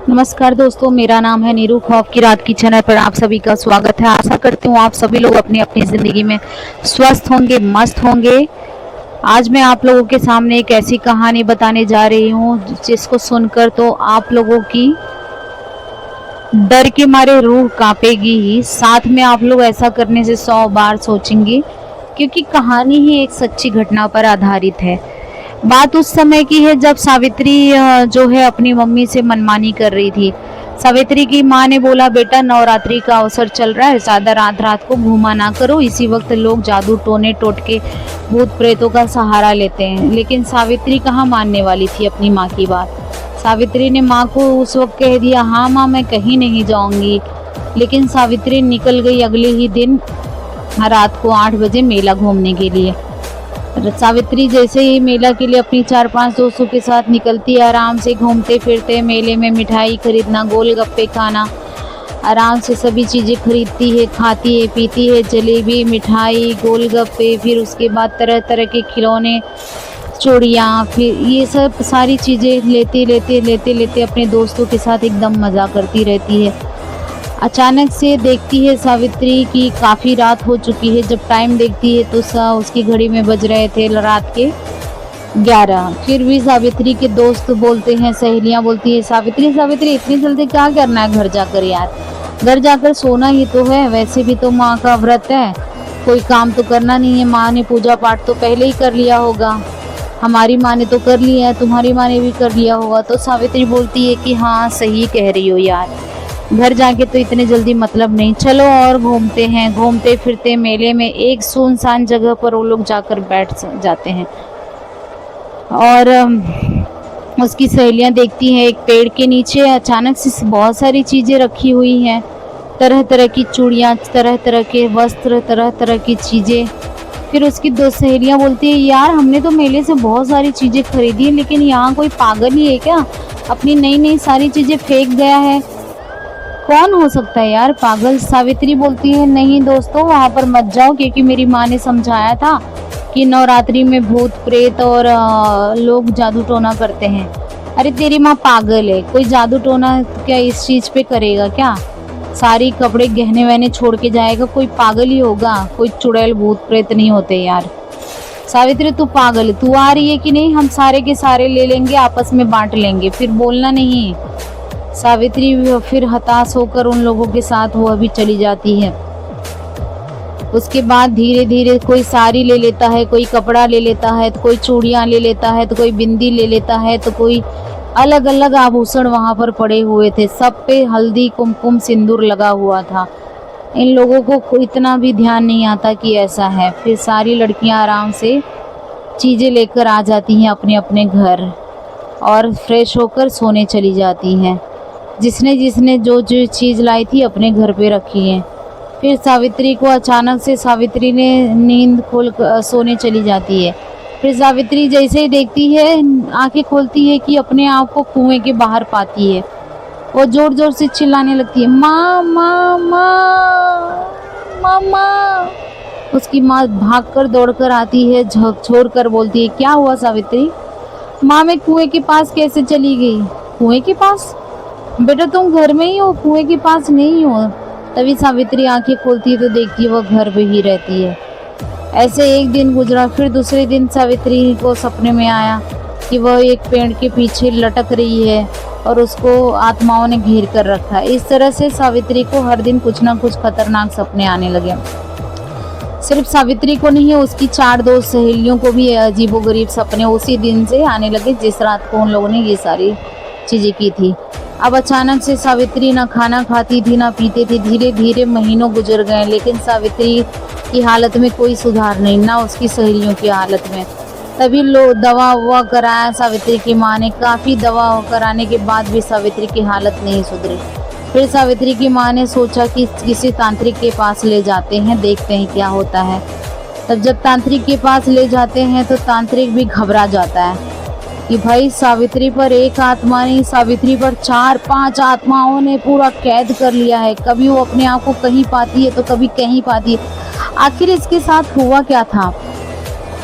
नमस्कार दोस्तों, मेरा नाम है नीरू। खौफ की रात की चैनल पर आप सभी का स्वागत है। आशा करती हूँ आप सभी लोग अपनी अपनी ज़िंदगी में स्वस्थ होंगे, मस्त होंगे। आज मैं आप लोगों के सामने एक ऐसी कहानी बताने जा रही हूँ जिसको सुनकर तो आप लोगों की डर के मारे रूह कांपेगी ही, साथ में आप लोग ऐसा करने से 100 बार सोचेंगे, क्योंकि कहानी ही एक सच्ची घटना पर आधारित है। बात उस समय की है जब सावित्री जो है अपनी मम्मी से मनमानी कर रही थी। सावित्री की माँ ने बोला, बेटा नवरात्रि का अवसर चल रहा है, ज़्यादा रात रात को घूमा ना करो। इसी वक्त लोग जादू टोने टोटके भूत प्रेतों का सहारा लेते हैं। लेकिन सावित्री कहाँ मानने वाली थी अपनी माँ की बात। सावित्री ने माँ को उस वक्त कह दिया, हाँ माँ मैं कहीं नहीं जाऊँगी। लेकिन सावित्री निकल गई अगले ही दिन रात को 8 बजे मेला घूमने के लिए। सावित्री जैसे ही मेला के लिए अपनी 4-5 दोस्तों के साथ निकलती है, आराम से घूमते फिरते मेले में मिठाई खरीदना, गोलगप्पे खाना, आराम से सभी चीज़ें खरीदती है, खाती है, पीती है, जलेबी, मिठाई, गोलगप्पे, फिर उसके बाद तरह तरह के खिलौने, चूड़ियाँ, फिर ये सब सारी चीज़ें लेते लेते लेते लेते अपने दोस्तों के साथ एकदम मज़ा करती रहती है। अचानक से देखती है सावित्री कि काफ़ी रात हो चुकी है। जब टाइम देखती है तो उसकी घड़ी में बज रहे थे रात के 11। फिर भी सावित्री के दोस्त बोलते हैं, सहेलियां बोलती है, सावित्री सावित्री इतनी जल्दी क्या करना है घर जाकर यार, घर जाकर सोना ही तो है। वैसे भी तो माँ का व्रत है, कोई काम तो करना नहीं है। माँ ने पूजा पाठ तो पहले ही कर लिया होगा, हमारी माँ ने तो कर लिया है, तुम्हारी माँ ने भी कर लिया होगा। तो सावित्री बोलती है कि हाँ सही कह रही हो यार, घर जाके तो इतने जल्दी मतलब नहीं, चलो और घूमते हैं। घूमते फिरते मेले में एक सुनसान जगह पर वो लोग जाकर बैठ जाते हैं और उसकी सहेलियां देखती हैं एक पेड़ के नीचे अचानक से बहुत सारी चीज़ें रखी हुई हैं, तरह तरह की चूड़ियाँ, तरह तरह के वस्त्र, तरह तरह की चीज़ें। फिर उसकी 2 सहेलियां बोलती है, यार हमने तो मेले से बहुत सारी चीज़ें खरीदी है, लेकिन यहाँ कोई पागल ही है क्या, अपनी नई नई सारी चीज़ें फेंक गया है। कौन हो सकता है यार पागल। सावित्री बोलती है, नहीं दोस्तों वहाँ पर मत जाओ, क्योंकि मेरी माँ ने समझाया था कि नवरात्रि में भूत प्रेत और लोग जादू टोना करते हैं। अरे तेरी माँ पागल है, कोई जादू टोना क्या इस चीज़ पे करेगा क्या, सारी कपड़े गहने वहने छोड़ के जाएगा, कोई पागल ही होगा, कोई चुड़ैल भूत प्रेत नहीं होते यार। सावित्री तू पागल है, तू आ रही है कि नहीं, हम सारे के सारे ले लेंगे, आपस में बांट लेंगे, फिर बोलना नहीं। सावित्री फिर हताश होकर उन लोगों के साथ वो अभी चली जाती है। उसके बाद धीरे धीरे कोई साड़ी ले लेता है, कोई कपड़ा ले लेता है, तो कोई चूड़ियाँ ले लेता है, तो कोई बिंदी ले लेता है, तो कोई अलग अलग आभूषण वहाँ पर पड़े हुए थे। सब पे हल्दी कुमकुम सिंदूर लगा हुआ था। इन लोगों को इतना भी ध्यान नहीं आता कि ऐसा है। फिर सारी लड़कियाँ आराम से चीज़ें लेकर आ जाती हैं अपने अपने घर और फ्रेश होकर सोने चली जाती हैं। जिसने जिसने जो जो चीज़ लाई थी अपने घर पे रखी है। फिर सावित्री को अचानक से सावित्री ने नींद खोल सोने चली जाती है। फिर सावित्री जैसे ही देखती है, आंखें खोलती है कि अपने आप को कुएं के बाहर पाती है। वो जोर जोर से चिल्लाने लगती है, माँ माँ माँ माँ माँ। उसकी माँ भागकर दौड़कर आती है, झकझोर कर बोलती है, क्या हुआ सावित्री। माँ मैं कुएं के पास कैसे चली गई। कुएं के पास, बेटा तुम घर में ही हो, कुएं के पास नहीं हो। तभी सावित्री आंखें खोलती है तो देखती है वो घर पे ही रहती है। ऐसे एक दिन गुजरा। फिर दूसरे दिन सावित्री को सपने में आया कि वह एक पेड़ के पीछे लटक रही है और उसको आत्माओं ने घेर कर रखा है। इस तरह से सावित्री को हर दिन कुछ ना कुछ खतरनाक सपने आने लगे। सिर्फ सावित्री को नहीं है, उसकी 4 दोस्त सहेलियों को भी अजीबोगरीब सपने उसी दिन से आने लगे जिस रात को उन लोगों ने ये सारी चीज़ें की थी। अब अचानक से सावित्री ना खाना खाती थी ना पीती थी। धीरे धीरे महीनों गुजर गए, लेकिन सावित्री की हालत में कोई सुधार नहीं, ना उसकी सहेलियों की हालत में। तभी दवा ववा कराया सावित्री की माँ ने। काफ़ी दवा कराने के बाद भी सावित्री की हालत नहीं सुधरी। फिर सावित्री की माँ ने सोचा कि किसी तांत्रिक के पास ले जाते हैं, देखते हैं क्या होता है। तब जब तांत्रिक के पास ले जाते हैं तो तांत्रिक भी घबरा जाता है कि भाई सावित्री पर एक आत्मा नहीं, सावित्री पर 4-5 आत्माओं ने पूरा कैद कर लिया है। कभी वो अपने आप को कहीं पाती है तो कभी कहीं पाती है। आखिर इसके साथ हुआ क्या था।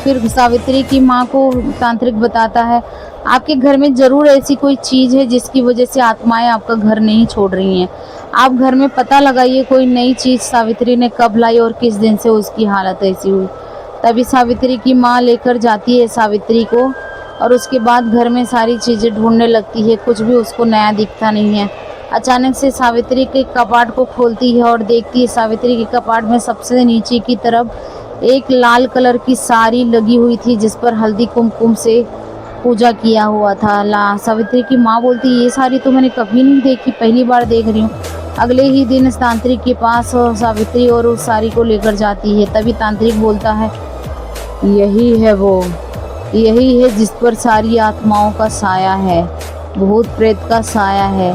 फिर सावित्री की माँ को तांत्रिक बताता है आपके घर में ज़रूर ऐसी कोई चीज़ है जिसकी वजह से आत्माएं आपका घर नहीं छोड़ रही हैं। आप घर में पता लगाइए कोई नई चीज़ सावित्री ने कब लाई और किस दिन से उसकी हालत ऐसी हुई। तभी सावित्री की माँ लेकर जाती है सावित्री को और उसके बाद घर में सारी चीज़ें ढूंढने लगती है, कुछ भी उसको नया दिखता नहीं है। अचानक से सावित्री के कपाट को खोलती है और देखती है सावित्री के कपाट में सबसे नीचे की तरफ एक लाल कलर की साड़ी लगी हुई थी जिस पर हल्दी कुमकुम से पूजा किया हुआ था। सावित्री की माँ बोलती ये साड़ी तो मैंने कभी नहीं देखी, पहली बार देख रही हूँ। अगले ही दिन तांत्रिक के पास सावित्री और उस साड़ी को लेकर जाती है। तभी तांत्रिक बोलता है यही है वो, यही है जिस पर सारी आत्माओं का साया है, भूत प्रेत का साया है।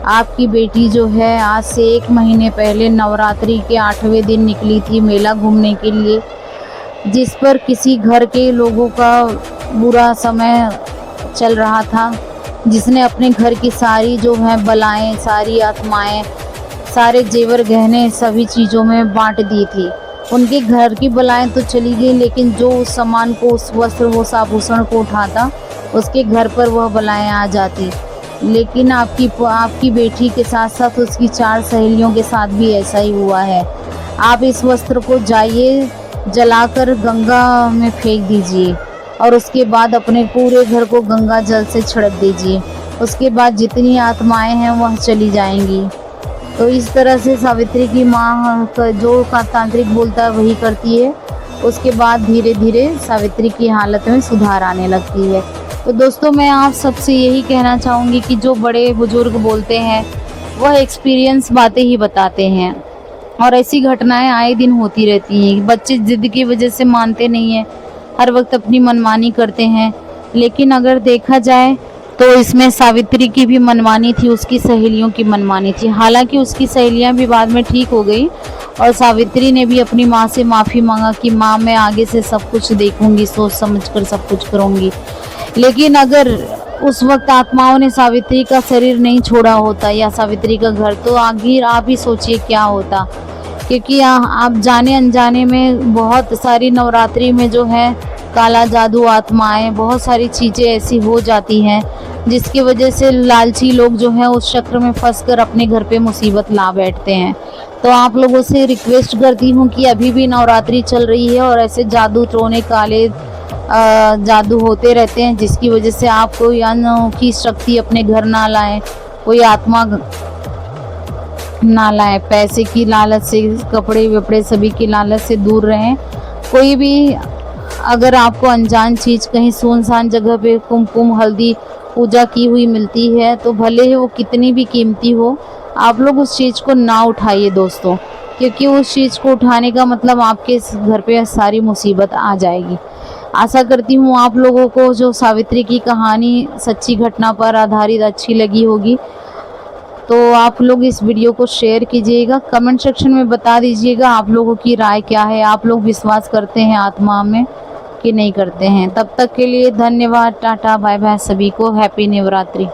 आपकी बेटी जो है आज से 1 महीने पहले नवरात्रि के 8वें दिन निकली थी मेला घूमने के लिए, जिस पर किसी घर के लोगों का बुरा समय चल रहा था, जिसने अपने घर की सारी जो है बलाएं, सारी आत्माएं, सारे जेवर गहने सभी चीज़ों में बांट दी थी। उनके घर की बलाएं तो चली गई, लेकिन जो उस सामान को, उस वस्त्र, उस आभूषण को उठाता उसके घर पर वह बलाएं आ जाती। लेकिन आपकी बेटी के साथ साथ उसकी 4 सहेलियों के साथ भी ऐसा ही हुआ है। आप इस वस्त्र को जाइए जलाकर गंगा में फेंक दीजिए और उसके बाद अपने पूरे घर को गंगा जल से छिड़क दीजिए। उसके बाद जितनी आत्माएं हैं वह चली जाएंगी। तो इस तरह से सावित्री की माँ जो तांत्रिक बोलता है वही करती है। उसके बाद धीरे धीरे सावित्री की हालत में सुधार आने लगती है। तो दोस्तों मैं आप सबसे यही कहना चाहूँगी कि जो बड़े बुजुर्ग बोलते हैं वह एक्सपीरियंस बातें ही बताते हैं और ऐसी घटनाएं आए दिन होती रहती हैं। बच्चे जिद की वजह से मानते नहीं हैं, हर वक्त अपनी मनमानी करते हैं। लेकिन अगर देखा जाए तो इसमें सावित्री की भी मनमानी थी, उसकी सहेलियों की मनमानी थी। हालांकि उसकी सहेलियां भी बाद में ठीक हो गई और सावित्री ने भी अपनी माँ से माफ़ी मांगा कि माँ मैं आगे से सब कुछ देखूंगी, सोच समझकर सब कुछ करूंगी। लेकिन अगर उस वक्त आत्माओं ने सावित्री का शरीर नहीं छोड़ा होता या सावित्री का घर, तो आखिर आप ही सोचिए क्या होता। क्योंकि आप जाने अनजाने में बहुत सारी नवरात्रि में जो है काला जादू, आत्माएं, बहुत सारी चीज़ें ऐसी हो जाती हैं जिसकी वजह से लालची लोग जो हैं उस चक्र में फंसकर अपने घर पे मुसीबत ला बैठते हैं। तो आप लोगों से रिक्वेस्ट करती हूँ कि अभी भी नवरात्रि चल रही है और ऐसे जादू टोने, काले जादू होते रहते हैं जिसकी वजह से आप कोई अनोखी शक्ति अपने घर ना लाएं, कोई आत्मा ना लाएं। पैसे की लालच से, कपड़े वपड़े सभी की लालच से दूर रहें। कोई भी अगर आपको अनजान चीज़ कहीं सुनसान जगह पे कुमकुम, हल्दी पूजा की हुई मिलती है तो भले ही वो कितनी भी कीमती हो, आप लोग उस चीज़ को ना उठाइए दोस्तों, क्योंकि उस चीज़ को उठाने का मतलब आपके घर पे सारी मुसीबत आ जाएगी। आशा करती हूँ आप लोगों को जो सावित्री की कहानी सच्ची घटना पर आधारित अच्छी लगी होगी। तो आप लोग इस वीडियो को शेयर कीजिएगा, कमेंट सेक्शन में बता दीजिएगा आप लोगों की राय क्या है। आप लोग विश्वास करते हैं आत्मा में कि नहीं करते हैं। तब तक के लिए धन्यवाद, टाटा बाय बाय, सभी को हैप्पी नवरात्रि।